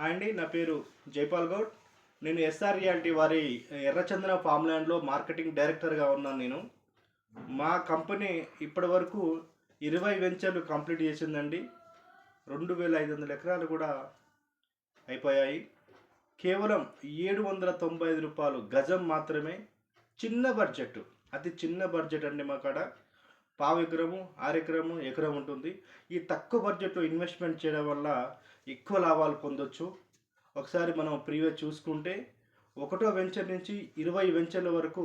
అండి నా పేరు జైపాల్ గౌడ్. నేను ఎస్ఆర్ రియాలిటీ వారి ఎర్రచందన ఫామ్ ల్యాండ్లో మార్కెటింగ్ డైరెక్టర్గా ఉన్నాను. నేను మా కంపెనీ ఇప్పటి వరకు 20 వెంచర్లు కంప్లీట్ చేసిందండి. 2500 ఎకరాలు కూడా అయిపోయాయి. కేవలం రూ. 795 గజం మాత్రమే. చిన్న బడ్జెట్, అతి చిన్న బడ్జెట్ అండి. మా కాడ పావు ఎకరము, ఎకరం, ఎకరం ఉంటుంది. ఈ తక్కువ బడ్జెట్లో ఇన్వెస్ట్మెంట్ చేయడం వల్ల ఎక్కువ లాభాలు పొందొచ్చు. ఒకసారి మనం ప్రీవియస్ చూసుకుంటే 1వ వెంచర్ నుంచి 20 వెంచర్ల వరకు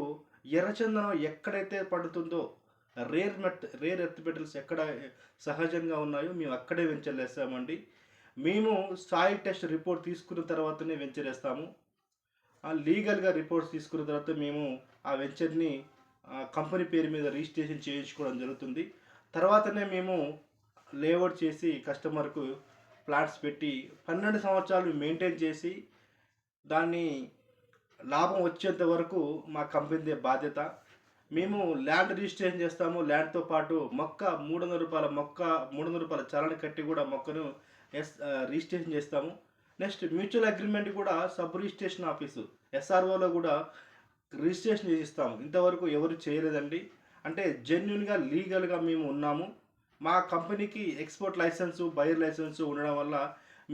ఎర్రచందనం ఎక్కడైతే పడుతుందో, రేర్ ఎర్త్ మెటల్స్ ఎక్కడ సహజంగా ఉన్నాయో మేము అక్కడే వెంచర్లు వేస్తామండి. మేము సాయిల్ టెస్ట్ రిపోర్ట్ తీసుకున్న తర్వాతనే వెంచర్ వేస్తాము. లీగల్గా రిపోర్ట్స్ తీసుకున్న తర్వాత మేము ఆ వెంచర్ని కంపెనీ పేరు మీద రిజిస్ట్రేషన్ చేయించుకోవడం జరుగుతుంది. తర్వాతనే మేము లేఅవుట్ చేసి కస్టమర్కు ప్లాట్స్ పెట్టి 12 సంవత్సరాలు మెయింటైన్ చేసి దాన్ని లాభం వచ్చేంత వరకు మా కంపెనీదే బాధ్యత. మేము ల్యాండ్ రిజిస్ట్రేషన్ చేస్తాము. ల్యాండ్తో పాటు మొక్క రూ. 300 చలాన కట్టి కూడా మొక్కను రిజిస్ట్రేషన్ చేస్తాము. నెక్స్ట్ మ్యూచువల్ అగ్రిమెంట్ కూడా సబ్ రిజిస్ట్రేషన్ ఆఫీసు ఎస్ఆర్ఓలో కూడా రిజిస్ట్రేషన్ చేసి ఇస్తాము. ఇంతవరకు ఎవరు చేయలేదండి. అంటే జెన్యున్గా లీగల్గా మేము ఉన్నాము. మా కంపెనీకి ఎక్స్పోర్ట్ లైసెన్సు, బయర్ లైసెన్సు ఉండడం వల్ల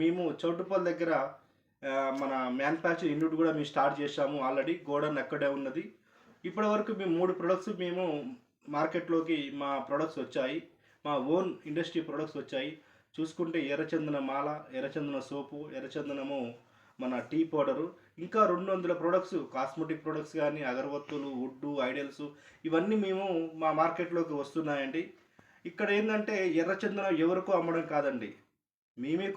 మేము చౌటుపల్లి దగ్గర మన మ్యానుఫ్యాక్చరింగ్ యూనిట్ కూడా మేము స్టార్ట్ చేశాము. ఆల్రెడీ గోడౌన్ అక్కడే ఉన్నది. ఇప్పటి వరకు మేము 3 ప్రొడక్ట్స్ మేము మార్కెట్లోకి మా ప్రొడక్ట్స్ వచ్చాయి. మా ఓన్ ఇండస్ట్రీ ప్రొడక్ట్స్ వచ్చాయి. చూసుకుంటే ఎర్రచందన మాల, ఎర్రచందన సోపు, ఎర్రచందనము మన టీ పౌడరు, ఇంకా 200 ప్రొడక్ట్స్, కాస్మెటిక్ ప్రొడక్ట్స్ కానీ, అగరబత్తులు, వుడ్డు, ఐడల్స్, ఇవన్నీ మేము మా మార్కెట్లోకి వస్తున్నాయండి. ఇక్కడ ఏంటంటే ఎర్రచందనం ఎవరికో అమ్మడం కాదండి, మేమే